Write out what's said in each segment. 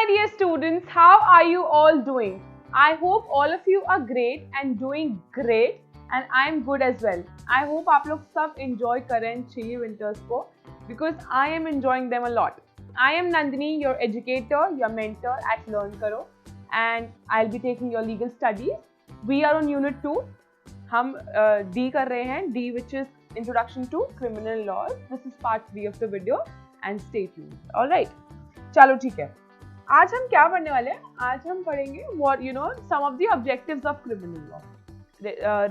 my dear students, how are you all doing? I hope all of you are great and doing great and I am good as well. I hope आप लोग सब enjoy करें chilly winters को because I am enjoying them a lot. I am Nandini, your educator, your mentor at Learn Karo and I'll be taking your legal studies. We are on Unit 2. हम D कर रहे हैं, D which is Introduction to Criminal Laws. This is part 3 of the video and stay tuned. Alright, चलो ठीक है. आज हम क्या पढ़ने वाले हैं? आज हम पढ़ेंगे what you know some of the objectives of criminal law.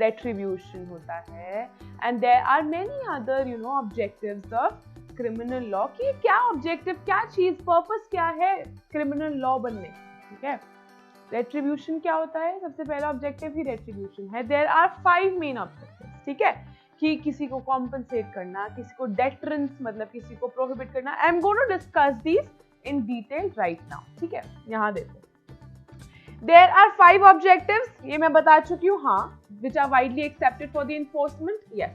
Retribution होता है and there are many other objectives of criminal law कि क्या objective, क्या चीज, purpose क्या है criminal law बनने, ठीक है? Retribution क्या होता है? सबसे पहला objective ही retribution है. There are 5 main objectives, ठीक है? कि किसी को compensate करना, किसी को deterrence मतलब किसी को prohibit करना. I am going to discuss these in detail right now, ठीक है? यहाँ देखो. There are 5 objectives. ये मैं बता चुकी हूँ, हाँ. Which are widely accepted for the enforcement. Yes.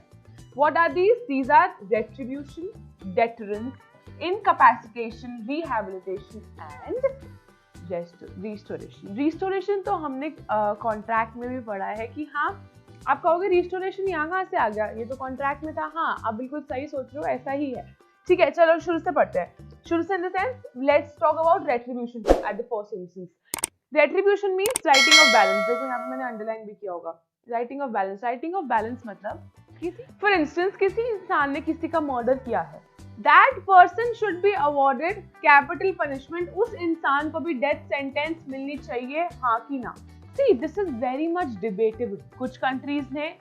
What are these? These are retribution, deterrence, incapacitation, rehabilitation, and restoration. Restoration तो हमने contract में भी पढ़ा है कि हाँ, आप कहोगे restoration यहाँ कहाँ से आ गया? ये तो contract में था. हाँ, आप बिल्कुल सही सोच रहे हो, ऐसा ही है. ठीक है, चलो शुरू से पढ़ते हैं. शुरू से in the sense, let's talk about retribution at the first instance. Retribution means writing of balance. देखो यहाँ पे मैंने underline भी किया होगा. Writing of balance. Writing of balance मतलब for instance किसी इंसान ने किसी का murder किया है. That person should be awarded capital punishment. उस इंसान को भी death sentence मिलनी चाहिए, हाँ कि ना? See, this is very much debatable. कुछ countries ने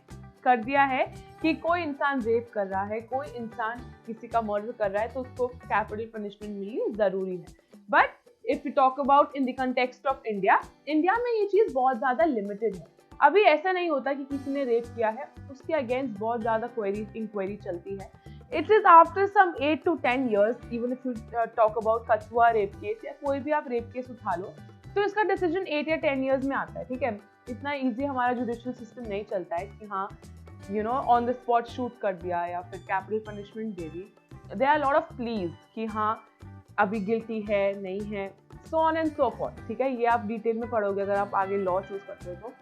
कर दिया है कि कोई इंसान रेप कर रहा है, कोई इंसान किसी का मर्डर कर रहा है तो उसको कैपिटल पनिशमेंट मिलनी जरूरी है. But if you talk about in the context of India, India में ये चीज बहुत ज्यादा लिमिटेड है. अभी ऐसा नहीं होता कि किसी ने रेप किया है उसके अगेंस्ट बहुत ज्यादा इंक्वायरी चलती है. It is after some 8 to 10 years, even if you talk about Kathua rape case या कोई भी आप रेप केस उठा लो तो इसका डिसीजन 8 या 10 years में आता है. ठीक है, इतना इजी हमारा जुडिशियल सिस्टम नहीं चलता है कि हाँ ऑन द स्पॉट शूट कर दिया या फिर कैपिटल पनिशमेंट दे दी. There are lot of pleas कि हाँ अभी गिल्टी है नहीं है, so on and so forth. ठीक है, ये आप डिटेल में पढ़ोगे अगर आप आगे लॉ चूज करते हो तो.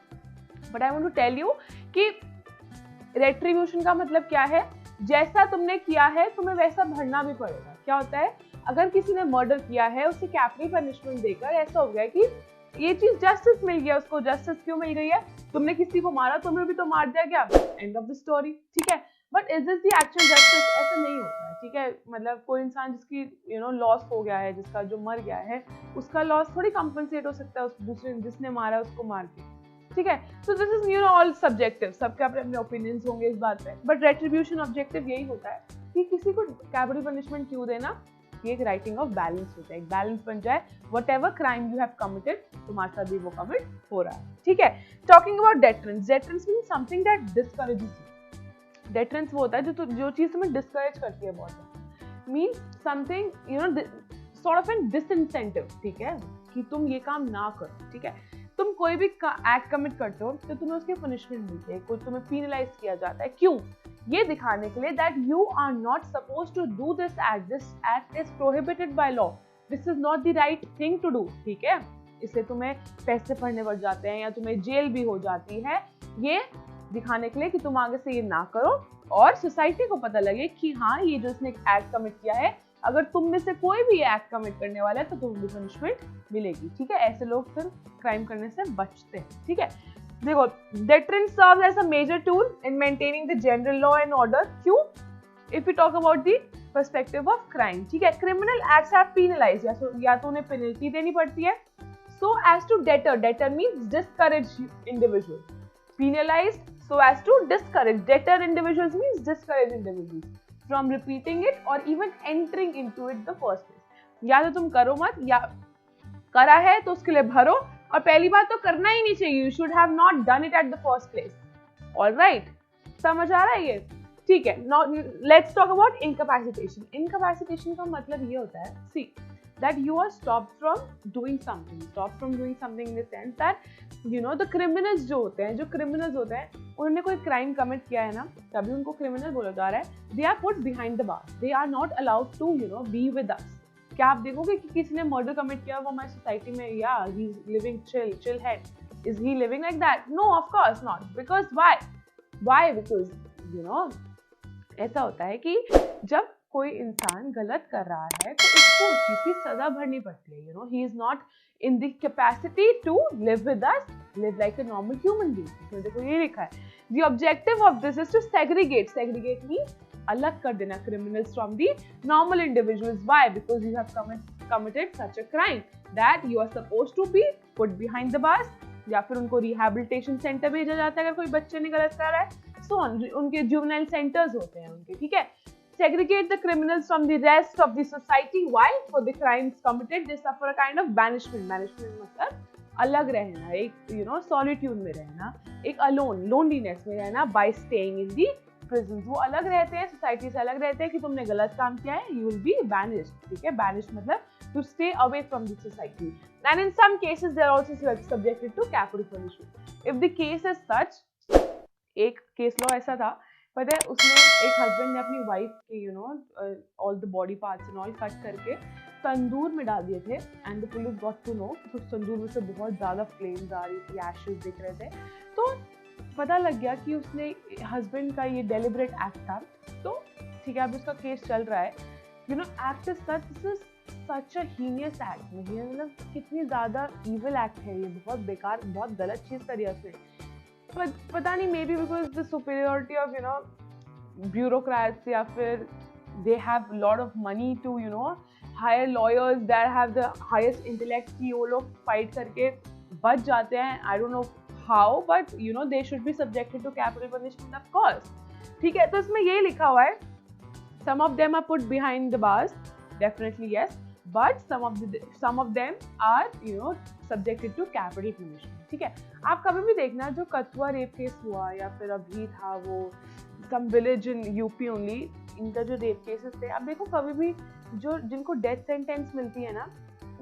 But I want to tell you कि रेट्रीब्यूशन का मतलब क्या है. जैसा तुमने किया है तुम्हें वैसा भरना भी पड़ेगा. क्या होता है, अगर किसी ने मर्डर किया है उसे कैपिटल पनिशमेंट देकर ऐसा हो गया कि ये चीज जस्टिस मिल गया उसको. जस्टिस क्यों मिल गई है? तुमने किसी को मारा, तुम्हें भी तो मार दिया गया. End of the story. ठीक है, but is this the actual justice? ऐसा नहीं होता है. ठीक है, मतलब कोई इंसान जिसकी लॉस हो गया है, जिसका जो मर गया है, उसका लॉस थोड़ी कंपनसेट हो सकता है उस दूसरे जिसने मारा उसको मार के. ठीक है, so this is all subjective. सबके अपने अपने ओपिनियंस होंगे इस बात पे. बट रेट्रीब्यूशन ऑब्जेक्टिव यही होता है कि किसी को कैपिटल पनिशमेंट क्यों देना. ये एक राइटिंग ऑफ बैलेंस होता है. एक बैलेंस बन जाए, whatever crime you have committed तुम्हारे साथ भी वो कमिट हो रहा है. ठीक है, talking about deterrence. Deterrence means something that discourages you. Deterrence वो होता है जो चीज तुम्हें डिस्करेज करती है बहुत ज्यादा. Means something sort of an disincentive. ठीक है, कि तुम ये काम ना करो. ठीक है, तुम कोई भी एक्ट कमिट करते हो तो तुम्हें उसकी पनिशमेंट मिलती है, कोई तुम्हें पीनलाइज किया जाता है. क्यों? ये दिखाने के लिए that you are not supposed to do this act. This act is prohibited by law. This is not the right thing to do. ठीक है, इससे तुम्हें पैसे भरने पड़ जाते हैं या तुम्हें जेल भी हो जाती है. ये दिखाने के लिए कि तुम आगे से ये ना करो और सोसाइटी को पता लगे कि हाँ ये जो इसने एक्ट कमिट किया है, अगर तुम में से कोई भी एक्ट कमिट करने वाला है तो तुम्हें भी पनिशमेंट मिलेगी. ठीक है, ऐसे लोग फिर क्राइम करने से बचते हैं. ठीक है, देखो, deterrence serves as a major tool in maintaining the general law and order. क्यों? If we talk about the perspective of crime, ठीक है, criminal acts are penalized. या तो उन्हें penalty देनी पड़ती है. So as to deter. Deter means discourage individual. Penalized so as to discourage. Deter individuals means discourage individuals from repeating it or even entering into it the first place. या तो तुम करो मत, या करा है तो उसके लिए भरो. और पहली बात तो करना ही नहीं चाहिए. You should have not done it at the first place. Alright, समझ आ रहा है ये? ठीक है, now let's talk about incapacitation. Incapacitation का मतलब ये होता है, see that you are stopped from doing something. Stop from doing something in the sense that the criminals जो क्रिमिनल्स होते हैं उन्होंने कोई क्राइम कमिट किया है ना, तभी उनको क्रिमिनल बोला जा रहा है. They are put behind the bar. They are not allowed to be with us. क्या आप देखोगे कि किसी ने मर्डर कमिट किया वो हमारी सोसाइटी में, या he is living chill head, is he living like that? No, of course not. Because why because you know ऐसा होता है कि जब कोई इंसान गलत कर रहा है तो उसको उस चीज की सजा भरनी पड़ती है। He is not in the capacity to live with us, live like a normal human being. इसमें देखो ये लिखा है, the objective of this is to segregate means अलग कर देना criminals from the normal individuals. Why? Because you have committed such a crime that you are supposed to be put behind the bars, या फिर उनको rehabilitation centre भेजा जाता है अगर कोई बच्चे ने गलत कर रहा है। सो उनके जुवेनाइल सेंटर्स होते हैं उनके, ठीक है। Segregate the criminals from the rest of the society. Why? For the crimes committed they suffer a kind of banishment. Banishment मतलब अलग रहना, एक solitude में रहना, एक alone, loneliness में रहना by staying in the prisons. वो अलग रहते हैं, सोसाइटी से अलग रहते हैं कि तुमने गलत काम किया है, you will be banished, ठीक है। banished मतलब to stay away from the society. And in some cases they are also subjected to capital punishment. If the case is such, एक केस लॉ ऐसा था, पता है, उसमें एक हस्बैंड ने अपनी वाइफ के all the body parts and all cut करके तंदूर में डाल दिए थे, and the police got to know कि उस तंदूर में से बहुत ज़्यादा फ्लेम्स आ रही थी, एशेस दिख रहे थे। तो पता लग गया कि उसने हस्बैंड का ये डेलिबरेट एक्ट था। तो ठीक है, अब उसका केस चल रहा है। Act is such, this is such a heinous act. मतलब कितनी ज़्यादा इविल एक्ट है ये, बहुत बेकार, बहुत गलत चीज़ करी है उसने। पता नहीं, maybe because the superiority of bureaucrats, या फिर they have lot of money to hire lawyers that have the highest intellect की वो लोग फाइट करके बच जाते हैं। I don't know how, but they should be subjected to capital punishment, of course, ठीक है। तो इसमें ये लिखा हुआ है, some of them are put behind the bars, definitely yes, but some of them are subjected to capital punishment, ठीक है। आप कभी भी देखना, जो कथुआ रेप केस हुआ या फिर अभी था वो some village in UP only, इनका जो रेप केसेस थे, आप देखो कभी भी जो जिनको डेथ सेंटेंस मिलती है ना,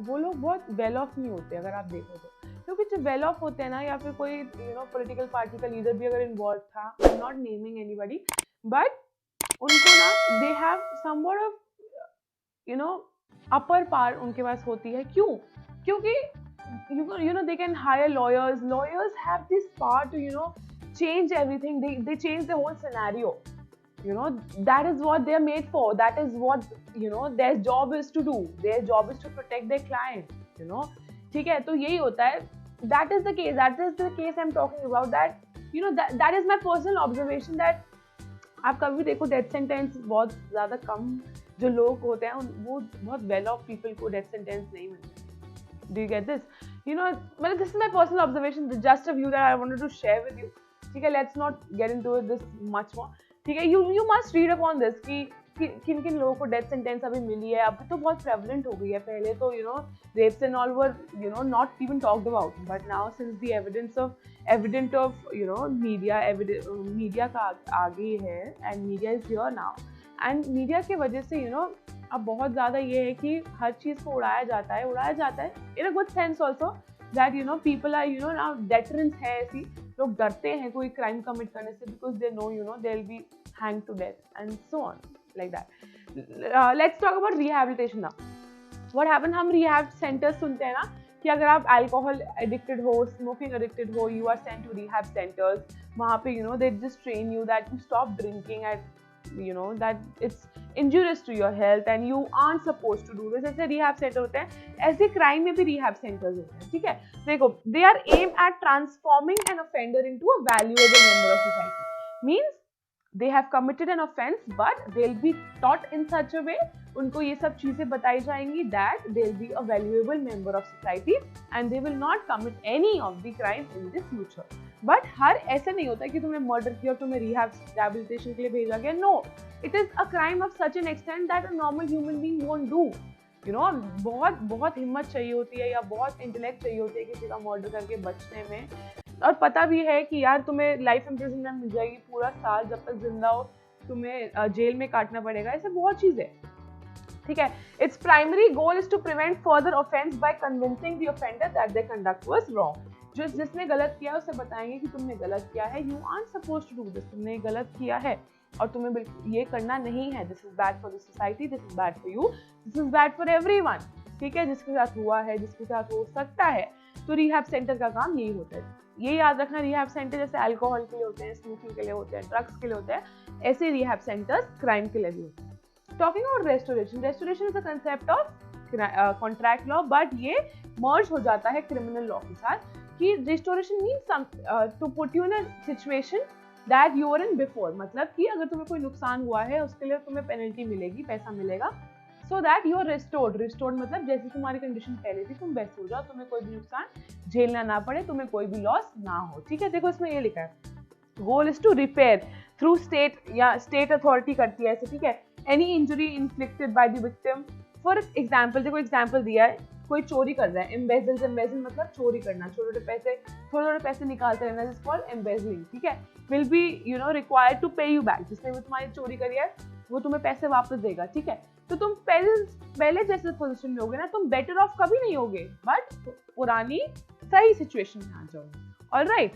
वो लोग बहुत वेल ऑफ नहीं होते अगर आप देखो तो, क्योंकि जो वेल ऑफ होते हैं ना, या फिर कोई पॉलिटिकल पार्टी का लीडर भी अगर इन्वॉल्व था, I am not naming anybody, but उनको ना they have somewhat of upper power उनके पास होती है। क्यों? क्योंकि they can hire lawyers have this power to change everything, they change the whole scenario. That is what they are made for, that is what their job is to do, their job is to protect their client, ठीक है। तो यही होता है, that is the case I'm talking about, that that is my personal observation, that आप कभी देखो death sentence बहुत ज़्यादा कम जो लोग होते हैं वो बहुत वेल ऑफ पीपल को डेथ सेंटेंस नहीं मिलते। Do you get this? मतलब this is my personal observation, just a view that I wanted to share with you, ठीक है। Let's not get into this much more, ठीक है। You must read upon this कि किन किन लोगों को डेथ सेंटेंस अभी मिली है। अभी तो बहुत प्रेवलेंट हो गई है, पहले तो rapes and all were not even talked about, but now since the evident of media का आगे है, and media is here now, and media की वजह से अब बहुत ज़्यादा ये है कि हर चीज़ को उड़ाया जाता है in a good sense also, that people are now deterrence है, ऐसी लोग डरते हैं कोई क्राइम कमिट करने से, because they know they will be hang to death and so on like that. Let's talk about rehabilitation now. What happen, हम rehab centers सुनते हैं ना कि अगर आप alcohol addicted हो, smoking addicted हो, you are sent to rehab centers. वहाँ पे they just train you that you stop drinking and that it's injurious to your health and you aren't supposed to do this. ऐसे rehab center होते हैं, ऐसे crime में भी rehab centers होते हैं, ठीक है। देखो, they are aimed at transforming an offender into a valuable member of society. Means they have committed an offense, but they'll be taught in such a way, उनको ये सब चीजें बताई जाएंगी that they'll be a valuable member of society and they will not commit any of the crime in the future. But हर ऐसे नहीं होता कि तुमने मर्डर किया और तुम्हें rehabilitation के लिए भेजा गया। No, it is a crime of such an extent that a normal human being won't do. बहुत हिम्मत चाहिए होती है या बहुत इंटेलेक्ट चाहिए होती है किसी का मर्डर करके बचने में, और पता भी है कि यार तुम्हें लाइफ इम्प्रिजनमेंट मिल जाएगी, पूरा साल जब तक जिंदा हो तुम्हें जेल में काटना पड़ेगा, ऐसे बहुत चीजें, ठीक है। It's primary goal is to prevent further offence by convincing the offender that their conduct was wrong. जिसने गलत किया उसे बताएंगे कि तुमने गलत किया है, you aren't supposed to do this, तुमने गलत किया है, और तुम्हें बिल्कुल ये करना नहीं है। This is bad for the society, this is bad for you, this is bad for everyone, ठीक है। जिसके साथ हुआ है, जिसके साथ हो सकता है, तो रिहैब सेंटर का काम यही होता है। ये याद रखना, रिहैब सेंटर जैसे अल्कोहल के लिए होते हैं, स्मोकिंग के लिए होते हैं, ड्रग्स के लिए होते हैं, ऐसे रिहैब सेंटर्स क्राइम के लिए भी होते हैं। Talking about restoration, restoration is a concept of contract law, but ये मर्ज हो जाता है क्रिमिनल लॉ के साथ, कि restoration means to put you in a situation that you were in before, मतलब कि अगर तुम्हें कोई नुकसान हुआ है उसके लिए तुम्हें पेनल्टी मिलेगी, पैसा मिलेगा, so that you are restored. Restored मतलब जैसी तुम्हारी कंडीशन पहले थी तुम वैसे हो जाओ, तुम्हें कोई भी नुकसान झेलना ना पड़े, तुम्हें कोई भी लॉस ना हो, ठीक है। देखो इसमें ये लिखा है, goal is to repair through state, या स्टेट अथॉरिटी करती है ऐसे, ठीक है, any injury inflicted by the victim. For example, देखो एग्जाम्पल दिया है, कोई चोरी कर रहा है, एम्बेजल, एम्बेजल मतलब चोरी करना, छोटे छोटे पैसे निकालते रहना, दिस कॉल्ड एम्बेजलिंग, ठीक है। Will be you know required to pay you back, जिसने भी तुम्हारी चोरी करी है वो तुम्हें पैसे वापस देगा, ठीक है। तो तुम पहले जैसे पोजीशन में होगे ना, तुम बेटर ऑफ कभी नहीं होगे, बट पुरानी सही सिचुएशन में आ जाओगे, ऑलराइट।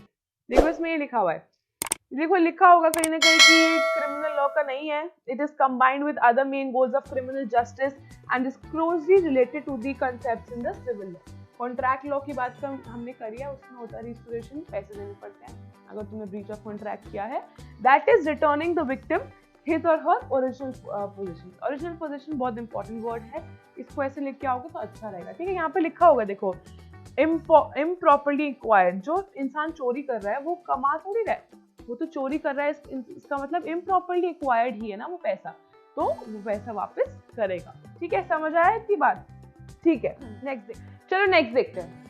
देखो इसमें ये लिखा हुआ है, देखो लिखा होगा कहीं ना कहीं कि क्रिमिनल लॉ का नहीं है, it is combined with other main goals of criminal justice and is closely related to the concepts in the civil law. Contract law की बात हमने करी है, उसमें होता है रिस्टोरेशन, पैसे देने पड़ते हैं अगर तुमने ब्रीच ऑफ कॉन्ट्रैक्ट किया है, that is returning the victim his और हर ओरिजिनल पोजीशन। ओरिजिनल पोजीशन बहुत इंपॉर्टेंट वर्ड है, इसको ऐसे लिख के आओगे तो अच्छा रहेगा, ठीक है। यहाँ पे लिखा होगा, देखो इम्प्रॉपरली एक्वायर्ड, जो इंसान चोरी कर रहा है वो कमा थोड़ी रहा है, वो तो चोरी कर रहा है, इसका मतलब इम्प्रॉपरली एक्वायर्ड ही है ना वो पैसा, तो वो पैसा वापस करेगा, ठीक है। समझ आया इतनी बात, ठीक है। नेक्स्ट चलो नेक्स्ट देखते हैं,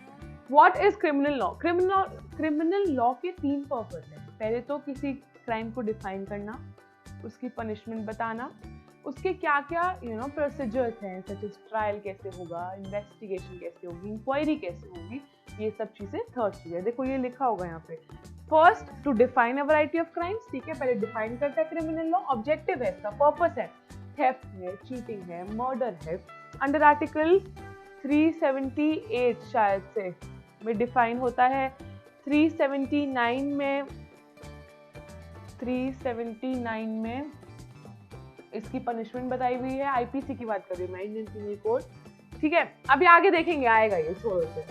what is criminal law. Criminal law के 3 पर्पस है। पहले तो किसी क्राइम को डिफाइन करना, उसकी पनिशमेंट बताना, उसके क्या क्या प्रोसीजर्स हैं, सच एज ट्रायल कैसे होगा, इन्वेस्टिगेशन कैसे होगी, इंक्वायरी कैसे होगी, ये सब चीजें थर्ड चीज है। देखो ये लिखा होगा यहाँ पे, first to define a variety of crimes, ठीक है, पहले डिफाइन करता है क्रिमिनल लॉ, ऑब्जेक्टिव है इसका, पर्पस है, थेफ्ट है, चीटिंग है, मर्डर है, अंडर आर्टिकल 378 शायद से में डिफाइन होता है, 379 में इसकी पनिशमेंट बताई हुई है, आईपीसी की बात कर रही हूँ मैं, इंडियन पीनल कोड, ठीक है। अभी आगे देखेंगे, आएगा ये, छोड़ो इसे,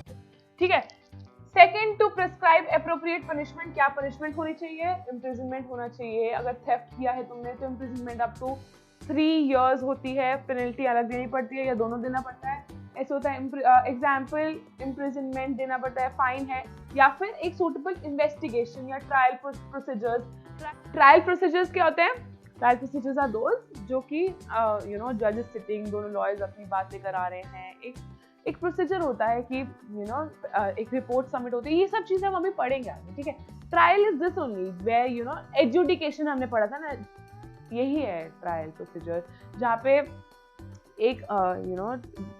ठीक है। Second to prescribe appropriate punishment, क्या पनिशमेंट होनी चाहिए, इम्प्रिजनमेंट होना चाहिए, अगर थेफ्ट किया है तुमने तो इम्प्रिजनमेंट अप टू 3 years होती है, पेनल्टी अलग देनी पड़ती है या दोनों देना पड़ता है, ऐसे होता है। एग्जाम्पल इम्प्रिजनमेंट देना पड़ता है, फाइन है, या फिर एक सूटेबल इन्वेस्टिगेशन या ट्रायल प्रोसीजर्स। ट्रायल प्रोसीजर्स क्या होते हैं, ट्रायल प्रोसीजर्स आर दोज जो कि जजेस सिटिंग, दोनों लॉयर्स अपनी बात लेकर आ रहे हैं, एक प्रोसीजर होता है कि एक रिपोर्ट सबमिट होती है, ये सब चीजें हम अभी पढ़ेंगे आगे, ठीक है। Trial is this only where adjudication हमने पढ़ा था ना, यही है ट्रायल प्रोसीजर, जहाँ पे एक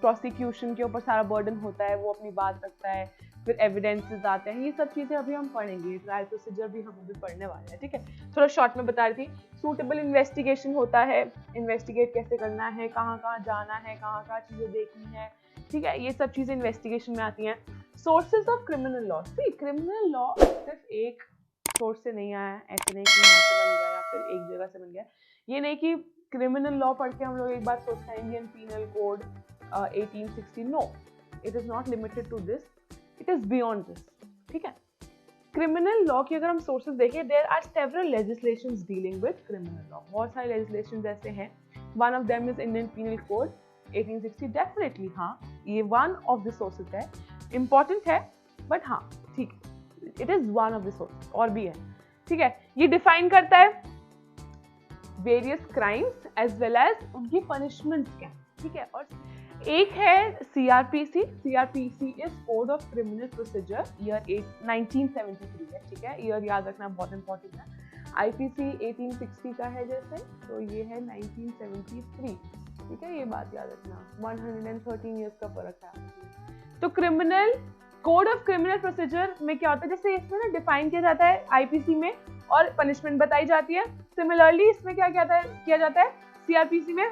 प्रोसिक्यूशन के ऊपर सारा बर्डन होता है, वो अपनी बात रखता है, फिर एविडेंसेस आते हैं, ये सब चीजें अभी हम पढ़ेंगे, ट्रायल प्रोसीजर भी हम अभी पढ़ने वाले हैं, ठीक है। थोड़ा शॉर्ट में बता रही थी। सूटेबल इन्वेस्टिगेशन होता है, इन्वेस्टिगेट कैसे करना है, कहाँ कहाँ जाना है, कहाँ कहाँ चीजें देखनी है, ठीक है, ये सब चीजें इन्वेस्टिगेशन में आती हैं। Sources of criminal law, criminal law सिर्फ एक सोर्स से नहीं आया, ऐसे नहीं कि यहाँ से बन गया या फिर एक जगह से बन गया, ये नहीं कि क्रिमिनल लॉ पढ़ के हम लोग एक बात सोचते हैं Indian penal code 1860, no, it is not limited to this, it is beyond this, ठीक है। क्रिमिनल लॉ की अगर हम सोर्सेज देखें, there are several legislations dealing with criminal law, बहुत सारे लेजिस्लेशंस ऐसे हैं, one of them is Indian penal code 1860, definitely हाँ, ये वन ऑफ द सोर्सेज है, इंपॉर्टेंट है, बट हाँ ठीक है, it is one of the sources, और भी है, ठीक है। ये डिफाइन करता है various crimes as well as उनकी पनिशमेंट्स क्या, ठीक है। और एक है CRPC, CRPC is code of criminal procedure, year 1973 है, ठीक है, ईयर याद रखना बहुत इंपॉर्टेंट है। आईपीसी 1860 का है जैसे, तो ये है 1973, ठीक है, ये बात याद रखना, 113 ईयर्स का फर्क है। तो criminal code of criminal procedure में क्या होता है, जैसे इसमें ना डिफाइन किया जाता है आईपीसी में और पनिशमेंट बताई जाती है, सिमिलरली इसमें क्या किया जाता है सीआरपीसी में,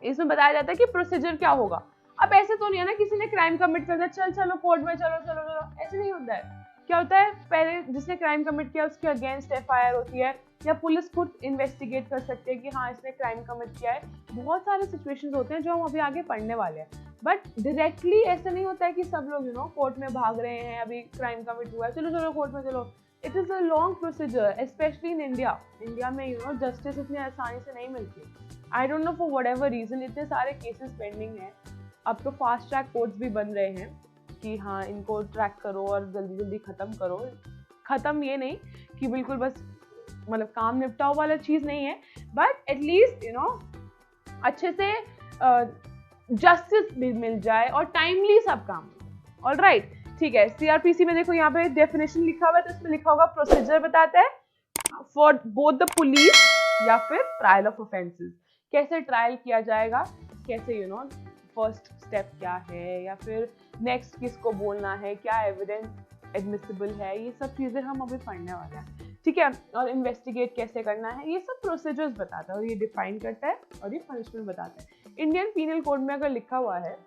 इसमें बताया जाता है कि प्रोसीजर क्या होगा। अब ऐसे तो नहीं है ना किसी ने क्राइम कमिट कर दिया, चलो कोर्ट में चलो, ऐसे नहीं होता है। क्या होता है, पहले जिसने क्राइम कमिट किया उसके अगेंस्ट एफआईआर होती है, या पुलिस खुद इन्वेस्टिगेट कर सकते हैं कि हाँ इसने क्राइम कमिट किया है। बहुत सारे सिचुएशंस होते हैं जो हम अभी आगे पढ़ने वाले हैं, बट डायरेक्टली ऐसा नहीं होता है कि सब लोग कोर्ट में भाग रहे हैं, अभी क्राइम कमिट हुआ है चलो चलो कोर्ट में चलो। It is a long procedure, specially in India. India में जस्टिस इतनी आसानी से नहीं मिलती। I don't know for whatever reason इतने सारे केसेस पेंडिंग हैं। अब तो फास्ट ट्रैक कोर्ट्स भी बन रहे हैं कि हाँ इनको ट्रैक करो और जल्दी जल्दी ख़त्म करो। ख़त्म ये नहीं कि बिल्कुल बस मतलब काम निपटाओ वाला चीज़ नहीं है, बट एटलीस्ट अच्छे से जस्टिस भी मिल जाए और टाइमली सब काम। ऑलराइट, ठीक है। सीआरपीसी में देखो यहाँ पे डेफिनेशन लिखा हुआ है, तो इसमें लिखा होगा प्रोसीजर बताता है फॉर बोथ द पुलिस या फिर ट्रायल ऑफ ऑफेंसेस। कैसे ट्रायल किया जाएगा, कैसे फर्स्ट स्टेप क्या है, या फिर नेक्स्ट किसको बोलना है, क्या एविडेंस एडमिसिबल है, ये सब चीज़ें हम अभी पढ़ने वाले हैं, ठीक है। और इन्वेस्टिगेट कैसे करना है, ये सब प्रोसीजर्स बताता है और ये डिफाइन करता है और ये पनिशमेंट बताता है। इंडियन पीनल कोड में अगर लिखा हुआ है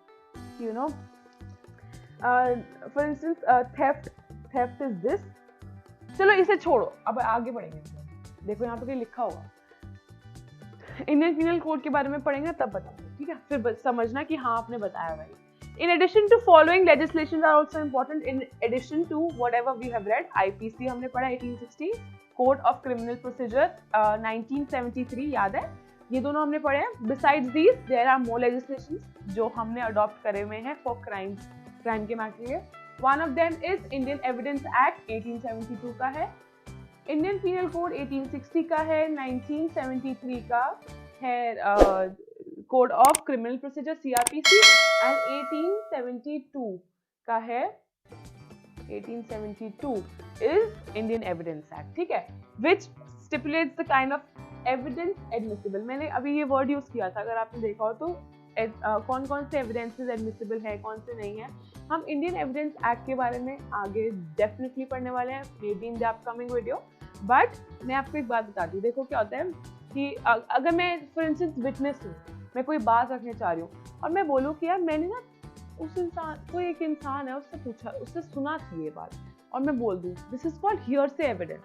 for instance theft is this, चलो इसे छोड़ो, अब आगे बढ़ेंगे। देखो यहाँ पे लिखा होगा, इंडियन पीनल कोड के बारे में पढ़ेंगे तब बताऊंगा, ठीक है। फिर समझना कि हाँ आपने बताया भाई। In addition to following legislations are also important. In addition to whatever we have read, IPC हमने पढ़ा 1860, Code of Criminal Procedure 1973 याद है, ये दोनों हमने पढ़े हैं। Besides these, there are more legislations जो हमने अडॉप्ट करे हुए हैं for crime के मैटर के। One of them is Indian Evidence Act 1872 का है, Indian Penal Code 1860 का है, 1973 का है code of criminal procedure CRPC, and 1872 का है 1872 इज इंडियन एविडेंस एक्ट, ठीक है, which stipulates the kind of evidence admissible. मैंने अभी ये वर्ड यूज किया था, अगर आपने देखा हो तो कौन कौन से एविडेंसेस एडमिसिबल है, कौन से नहीं है। हम इंडियन एविडेंस एक्ट के बारे में आगे डेफिनेटली पढ़ने वाले हैं, may be in the upcoming video. But मैं आपको एक बात बताती हूँ, देखो क्या होता है कि अगर मैं फॉर इंस्टेंस विटनेस हूँ, मैं कोई बात रखने चाह रही हूँ और मैं बोलूँ कि यार मैंने ना उस इंसान, कोई एक इंसान है, उससे पूछा, उससे सुना थी ये बात, और मैं बोल दूँ, this is called hearsay evidence.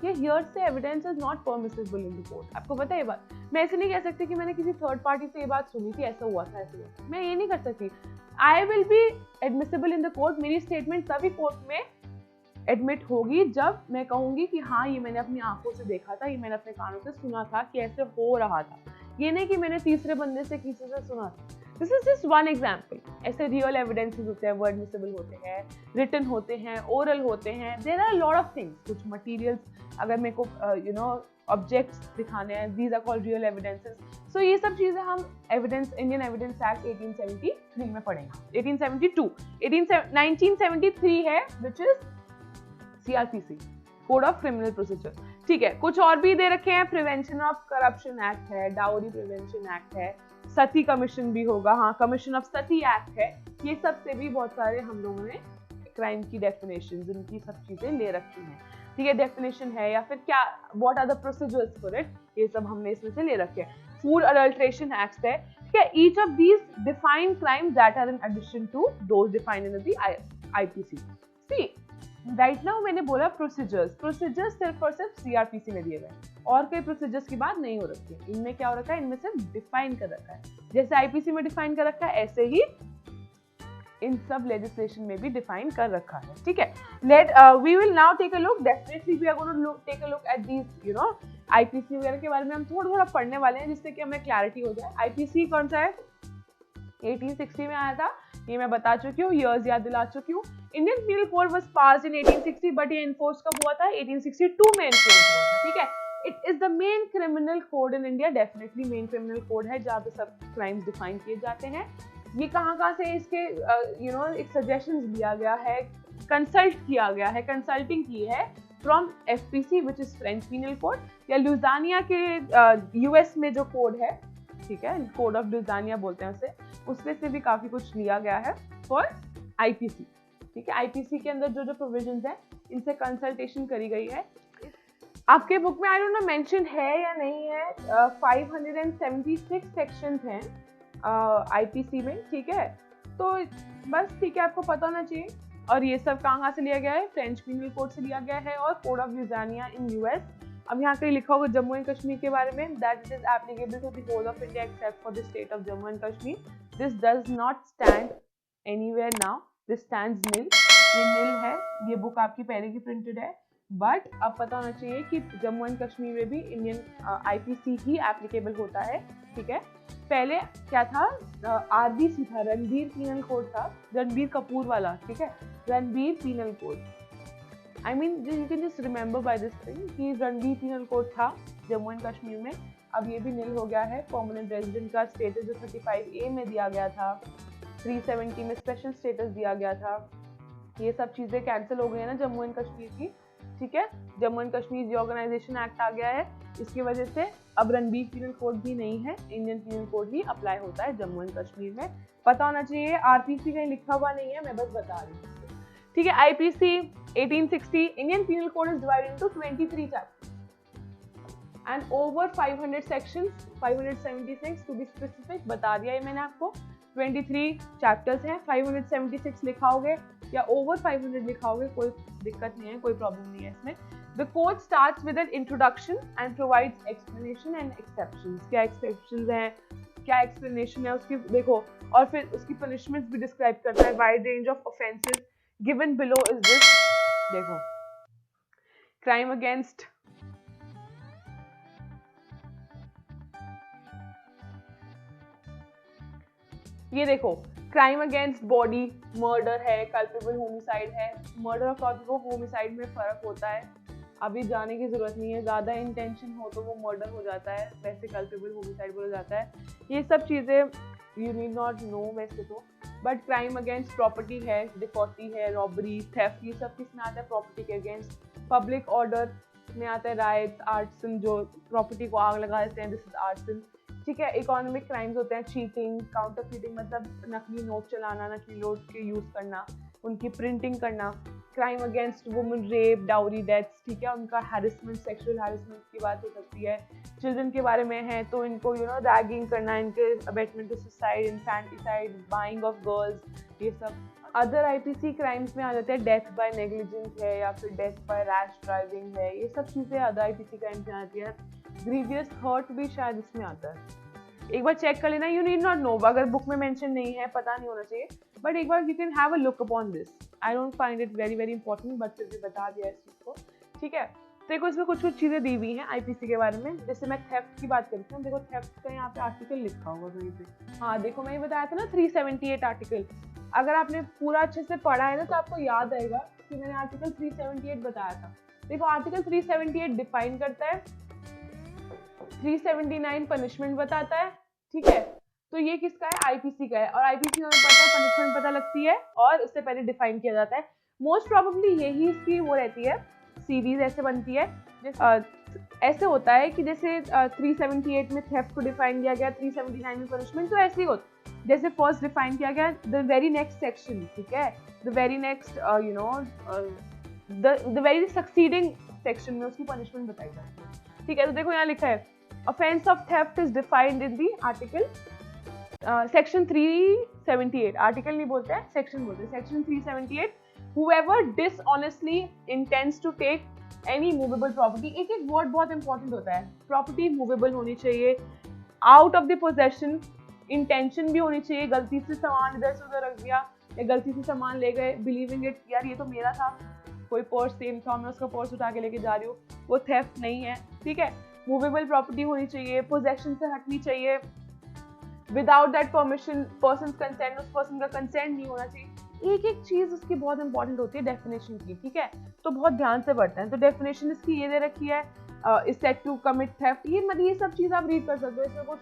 ये hearsay evidence is not permissible in the court. आपको पता है ये बात, मैं ऐसे नहीं कह सकती कि मैंने किसी थर्ड पार्टी से ये बात सुनी थी, ऐसा हुआ था, ऐसा हुआ था, मैं ये नहीं कर सकती। I will be admissible in the court, मेरी स्टेटमेंट तभी कोर्ट में एडमिट होगी जब मैं कहूंगी कि हाँ ये मैंने अपनी आंखों से देखा था, ये मैंने अपने कानों से सुना था कि ऐसे हो रहा था, ये नहीं कि मैंने तीसरे बंदे से किसी से सुना था। This is just one example. ऐसे रियल एविडेंसेस होते हैं, वो एडमिसिबल होते हैं, रिटन होते हैं, ओरल होते हैं, there are lot of things. कुछ मटेरियल्स अगर मेरे को ऑब्जेक्ट्स दिखाने हैं, these are called real evidences. So ये सब चीजें हम एविडेंस, इंडियन एविडेंस एक्ट 1873 में पढ़ेंगे। 1973 है which is CRPC, code of criminal procedure, ठीक है। कुछ और भी दे रखे हैं, प्रिवेंशन ऑफ करप्शन एक्ट है, डाउरी प्रिवेंशन एक्ट है, सती कमीशन भी होगा, हाँ कमीशन ऑफ सती एक्ट है। ये सब से भी बहुत सारे हम लोगों ने क्राइम की डेफिनेशंस, इनकी सब चीजें ले रखी हैं, ठीक है। डेफिनेशन है या फिर क्या, what are the procedures for it, ये सब हमने इसमें से ले रखे हैं। फूड अडल्ट्रेशन एक्ट है, ठीक है। Each of these define crime that are in addition to those defined in the IPC। See right now मैंने बोला प्रोसीजर्स सिर्फ और सिर्फ CRPC में दिए गए, और कोई प्रोसीजर्स की बात नहीं हो रखी है। इनमें क्या हो रखा है, इनमें सिर्फ डिफाइन कर रखा है, जैसे IPC में डिफाइन कर रखा है, ऐसे ही इन सब लेजिस्लेशन में भी डिफाइन कर रखा है, ठीक है। We will now take a look, definitely we are going to take a look at these IPC वगैरह के बारे में हम थोड़ा थोड़ा पढ़ने वाले हैं, जिससे कि हमें क्लैरिटी हो जाए। IPC कौन सा है, 1860 में आया था, ये मैं बता चुकी हूँ, ईयर्स याद दिला चुकी हूँ। Indian penal code was passed in 1860, but ये इन्फोर्स कब हुआ था, 1862 में इन्फोर्स हुआ था, ठीक है। It is the main criminal code in India, definitely main criminal code है जहाँ पे सब क्राइम्स डिफाइन किए जाते हैं। ये कहाँ से इसके एक सजेशंस दिया गया है, कंसल्ट किया गया है, कंसल्टिंग की है from FPC which is French penal code, या लुजानिया के US में जो कोड है, ठीक है, कोड ऑफ लुजानिया बोलते हैं उसे, उसमें से भी काफी कुछ लिया गया है फॉर IPC, ठीक है। IPC के अंदर जो जो प्रोविजंस है, इनसे कंसल्टेशन करी गई है। आपके बुक में आई डोंट नो मेंशन है या नहीं है, 576 सेक्शंस हैं IPC में, ठीक है। तो बस ठीक है, आपको पता होना चाहिए। और ये सब कहाँ से लिया गया है, फ्रेंच पीनल कोड से लिया गया है, और कोड ऑफ लुजानिया इन US अब यहाँ कहीं लिखा होगा जम्मू एंड कश्मीर के बारे में, that it is applicable to the whole of India except for the state of Jammu and Kashmir. This does not stand anywhere now, this stands nil. ये नील है, ये बुक आपकी पहले की प्रिंटेड है, बट अब पता होना चाहिए कि जम्मू एंड कश्मीर में भी इंडियन IPC ही एप्लीकेबल होता है. ठीक है, पहले क्या था, RBC था, रणबीर पीनल कोड था, रणबीर कपूर वाला. ठीक है, Ranbir penal code. I mean, you can just remember by this thing कि रणबीर पीनल कोड था जम्मू एंड कश्मीर में. अब ये भी नील हो गया है. परमानेंट रेजिडेंट का स्टेटस जो 35A में दिया गया था, 370 में स्पेशल स्टेटस दिया गया था, ये सब चीज़ें कैंसिल हो गई है ना जम्मू एंड कश्मीर की. ठीक है, Jammu and Kashmir reorganisation act आ गया है, इसकी वजह से अब रणबीर पीनल कोड भी नहीं है, इंडियन पीनल कोड ही अप्लाई होता है जम्मू एंड कश्मीर में. पता होना चाहिए. RPC कहीं लिखा हुआ नहीं है, मैं बस बता रही हूँ. ठीक है, IPC 1860 Indian Penal Code is divided into 23 chapters and over 500 sections, 576 to be specific. बता दिया है मैंने आपको. 23 चैप्टर्स हैं, 576 लिखाओगे या ओवर 500 लिखाओगे, कोई दिक्कत नहीं है, कोई प्रॉब्लम नहीं है इसमें. The code starts with an introduction and provides explanation and exceptions. क्या exceptions हैं, क्या explanation है उसकी देखो, और फिर उसकी punishments भी describe करता है. Wide range of offences given below is this. देखो, crime against ये देखो, क्राइम अगेंस्ट बॉडी मर्डर है, कल्पेबल होमिसाइड है. मर्डर और कल्पेबल होमिसाइड में फर्क होता है, अभी जाने की जरूरत नहीं है. ज्यादा इंटेंशन हो तो वो मर्डर हो जाता है, वैसे कल्पेबल होमिसाइड बोला जाता है. ये सब चीजें यू नीड नॉट नो वैसे तो. बट क्राइम अगेंस्ट प्रॉपर्टी है, डिफॉल्टी है, रॉबरी, थेफ्ट, ये सब किस में आता है, प्रॉपर्टी के अगेंस्ट. पब्लिक ऑर्डर में आता है राइट्स, आर्सन, जो प्रॉपर्टी को आग लगा देते हैं, दिस इज आर्सन. ठीक है, इकोनॉमिक क्राइम्स होते हैं, चीटिंग, काउंटरफीटिंग, मतलब नकली नोट चलाना, नकली नोट के यूज करना, उनकी प्रिंटिंग करना. Crime against women, rape, dowry deaths. ठीक है, उनका हैरेसमेंट, सेक्सुअल हैरेसमेंट की बात हो सकती है. चिल्ड्रन के बारे में है तो इनको रैगिंग करना, इनके abetment to suicide, infanticide, buying of girls, ये सब. अदर IPC क्राइम्स में आ जाते हैं, डेथ बाय नेग्लिजेंस है या फिर डेथ बाय रैश ड्राइविंग है, ये सब चीज़ें अदर IPC क्राइम्स में आती है. ग्रीवियस हर्ट भी शायद इसमें आता है, एक बार चेक कर लेना. यू नीड नॉट नो, अगर बुक में मेंशन नहीं है, पता नहीं होना चाहिए, बट एक बार you can have a look upon this. I don't find it very very important, but फिर भी बता दिया इस चीज़ को. ठीक है, देखो इसमें कुछ कुछ चीज़ें दी हुई हैं IPC के बारे में. जैसे मैं थेफ्ट की बात करती हूँ, देखो थेफ्ट का यहाँ पे आर्टिकल लिखा होगा कहीं पे. हाँ देखो, मैंने बताया था ना 378 आर्टिकल. अगर आपने पूरा अच्छे से पढ़ा है ना तो आपको याद आएगा कि मैंने आर्टिकल 378 बताया था. देखो आर्टिकल 378 डिफाइन करता है, 379 पनिशमेंट बताता है. ठीक है, तो ये किसका है, IPC का है. और IPC में पता है पनिशमेंट पता लगती है और उससे पहले डिफाइन किया जाता है. मोस्ट प्रोबेबली यही इसकी वो रहती है, सीरीज ऐसे बनती है. ऐसे होता है कि जैसे 378 में थेफ्ट को डिफाइन किया गया, 379 में पनिशमेंट, तो ऐसे ही होता. जैसे फर्स्ट डिफाइन किया गया द वेरी नेक्स्ट सेक्शन. ठीक है, the very next the very succeeding section में उसकी पनिशमेंट बताई जाती है. ठीक है, तो देखो यहाँ लिखा है, offense of theft is defined in the article section 378. Article नहीं बोलते हैं, सेक्शन बोलते हैं. Section 378, whoever dishonestly intends to take any movable property. एक एक वर्ड बहुत इंपॉर्टेंट होता है. प्रॉपर्टी मूवेबल होनी चाहिए, out of the possession, intention भी होनी चाहिए. गलती से सामान इधर से उधर रख दिया या गलती से सामान ले गए, बिलीविंग इट, यार ये तो मेरा था, कोई पर्स सेम था, मैं उसका पर्स उठा के लेके जा रही हूँ, वो थेफ्ट नहीं है. ठीक है, मूवेबल प्रॉपर्टी होनी चाहिए, पोजेशन से हटनी चाहिए, without that permission, person consent, उस पर्सन का कंसेंट नहीं होना चाहिए. एक एक चीज उसकी बहुत इंपॉर्टेंट होती है डेफिनेशन की. ठीक है, तो बहुत ध्यान से पढ़ते हैं. तो डेफिनेशन इसकी ये दे रखी है, is set to commit theft. ये सब चीज आप रीड कर सकते हो, इसमें कुछ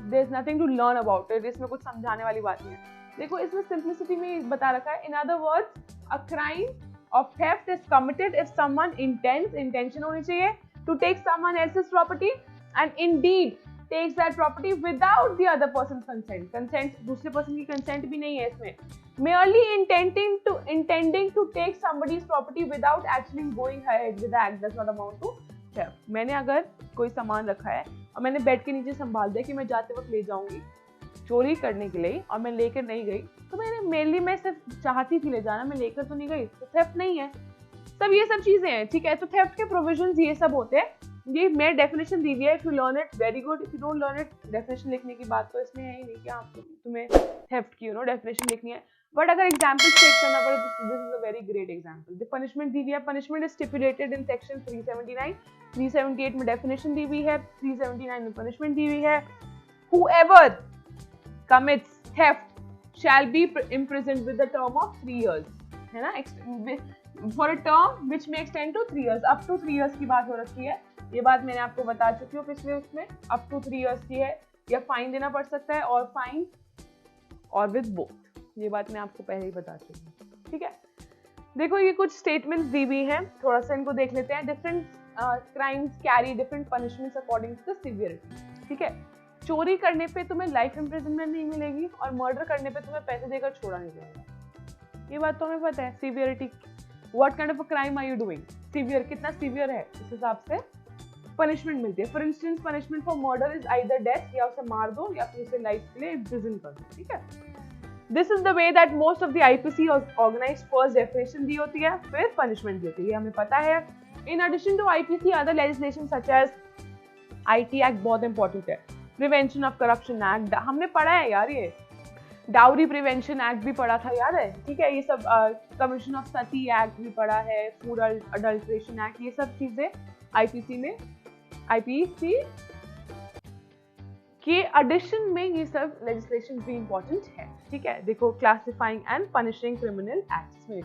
there is nothing to learn about it, इसमें कुछ समझाने वाली बात नहीं है. देखो इसमें सिंप्लिसिटी में बता रखा है, in other words a crime of theft is committed if someone intends, intention होनी चाहिए, to take someone else's property and indeed takes that property without the other person's consent. Consent, दूसरे person की consent भी नहीं है इसमें. Merely intending to take somebody's property without actually going ahead with the act does not amount to theft. मैंने अगर कोई सामान रखा है और मैंने बेड के नीचे संभाल दिया कि मैं जाते वक्त ले जाऊंगी चोरी करने के लिए और मैं लेकर नहीं गई, तो मैंने मेनली मैं सिर्फ चाहती थी ले जाना, मैं लेकर तो नहीं गई, तो थेफ्ट नहीं है. सब ये सब चीजें हैं, ठीक है। तो थेफ्ट के प्रोविजंस ये सब होते हैं, ये मैं डेफिनेशन दी हुई है, if you learn it very good, if you don't learn it, definition लिखने की बात तो इसमें है ही नहीं कि आप तुम्हें थेफ्ट की डेफिनेशन लिखनी है, बट अगर एग्जांपल स्टेट करना पड़े तो this is a very great example. The punishment दी हुई है, punishment is stipulated in section 379, 378 में डेफिनेशन दी हुई है, 379 में पनिशमेंट दी हुई है। whoever commits theft shall be imprisoned with a term of 3 years, है ना, for a term which may extend to 3 years, up to 3 years की बात हो रखी है। ये बात मैंने आपको बता चुकी हूँ पिछले उसमें, अप टू 3 इयर्स की है, या फाइन देना पड़ सकता है, और फाइन और विद बोथ, ये बात मैं आपको पहले ही बता चुकी हूँ, ठीक है। देखो ये कुछ स्टेटमेंट्स दी हुई हैं, थोड़ा सा इनको देख लेते हैं। Different crimes carry different punishments according to the severity, ठीक है। चोरी करने पे तुम्हें लाइफ इम्प्रिजनमेंट नहीं मिलेगी, और मर्डर करने पे तुम्हें पैसे देकर छोड़ा नहीं जाएगा, ये बात तो हमें पता है। Severity, what kind of a crime are you doing, severe कितना सिवियर है, इस हिसाब से पनिशमेंट मिलती है। For instance punishment for murder is either death, या उसे मार दो या फिर उसे लाइफ के लिए इम्प्रिजन कर दो, ठीक है। This is the way that most of the IPC organised, first definition दी होती है, फिर पनिशमेंट दी होती है, ये हमें पता है। In addition to IPC other legislation such as IT act बहुत इंपॉर्टेंट है, प्रिवेंशन ऑफ करप्शन एक्ट हमने पढ़ा है यार, ये डाउरी प्रिवेंशन एक्ट भी पढ़ा था, याद है, ठीक है। ये सब कमीशन ऑफ सती एक्ट भी पढ़ा है, फूड अडल्ट्रेशन एक्ट, ये सब चीजें आईपीसी में, आईपीसी के एडिशन में ये सब लेजिस्लेशन भी इंपॉर्टेंट है, ठीक है। देखो classifying and punishing criminal acts में,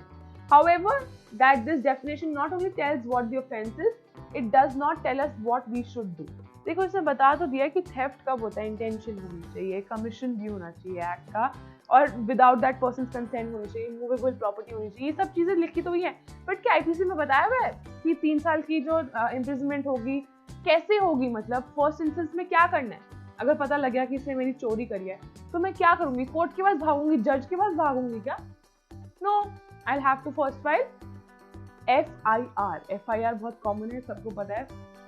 however that this definition not only tells what the offense is, it does not tell us what we should do। देखो इसने बता तो दिया कि थेफ्ट कब होता है, इंटेंशन होनी चाहिए, कमीशन भी होना चाहिए एक्ट का, और विदाउट दैट पर्सन कंसेंट होनी चाहिए, मूवेबल प्रॉपर्टी होनी चाहिए, ये सब चीजें लिखी तो हुई है, बट क्या आईपीसी में बताया हुआ है कि 3 साल की जो इम्प्रिजनमेंट होगी कैसे होगी, मतलब फर्स्ट इंस्टेंस में क्या करना है, अगर पता लग गया कि इसने मेरी चोरी करी है तो मैं क्या करूंगी, कोर्ट के पास भागूंगी, जज के पास भागूंगी क्या? No, I'll have to first file FIR। FIR बहुत कॉमन है, सबको पता है,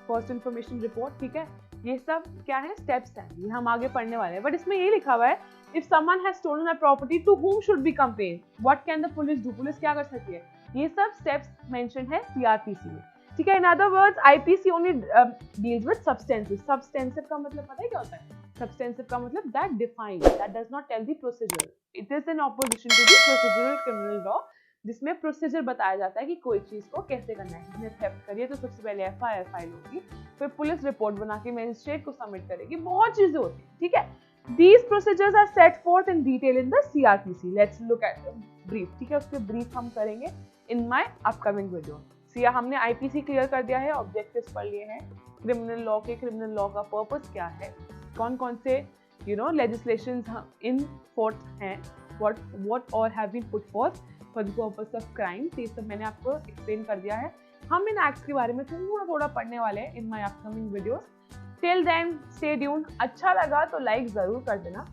फर्स्ट इन्फॉर्मेशन रिपोर्ट, ठीक है। ये सब क्या है, स्टेप्स हैं, ये हम आगे पढ़ने वाले हैं, बट इसमें ये लिखा हुआ है if someone has stolen a property to whom should be complained, what can the police do, पुलिस क्या कर सकती है, ये सब स्टेप्स मेंशन है सीआरपीसी में, ठीक है। In other words IPC only deals with substantive. Substantive का मतलब पता है क्या होता है? सब्सटेंसिव का मतलब that defines, that does not tell the procedure, it is in opposition to the procedural criminal law, जिसमें प्रोसीजर बताया जाता है कि कोई चीज को कैसे करना है। जिसने थेफ्ट करी है तो सबसे पहले एफआईआर फाइल होगी, फिर पुलिस रिपोर्ट बना के मजिस्ट्रेट को सबमिट करेगी, बहुत चीजें होती हैं, ठीक है। These procedures are set forth in detail in the CRPC. Let's look at the brief, ठीक है। उसके ब्रीफ हम करेंगे in my upcoming video। Siya हमने आईपीसी क्लियर कर दिया है, ऑब्जेक्टिव्स पढ़ लिए हैं, क्रिमिनल लॉ के, क्रिमिनल लॉ का पर्पस क्या है, कौन कौन से लेजिस्लेशंस इन फोर्थ हैं, what all have been put forth for the purpose of crime, ये सब मैंने आपको एक्सप्लेन कर दिया है। हम इन एक्ट्स के बारे में थोड़ा पढ़ने वाले हैं in my upcoming videos. Till then stay tuned. अच्छा लगा तो लाइक जरूर कर देना,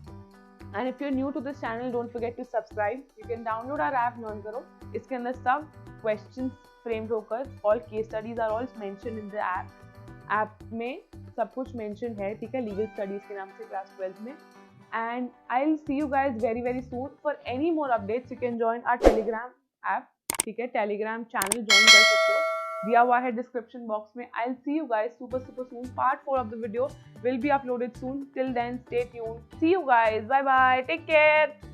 and if you are new to this channel don't forget to subscribe. You can download our app, learn करो, इसके अंदर सब क्वेश्चंस फ्रेम्ड होकर, all case studies are all mentioned in the app. App में सब कुछ मेंशन है, ठीक है, लीगल स्टडीज के नाम से क्लास 12 में। And I'll see you guys very very soon. For any more updates, you can join our Telegram app, ठीक है, Telegram channel join कर सकते हो, दिया हुआ है description box में। I'll see you guys super soon. Part 4 of the video will be uploaded soon. Till then, stay tuned. See you guys. Bye bye. Take care.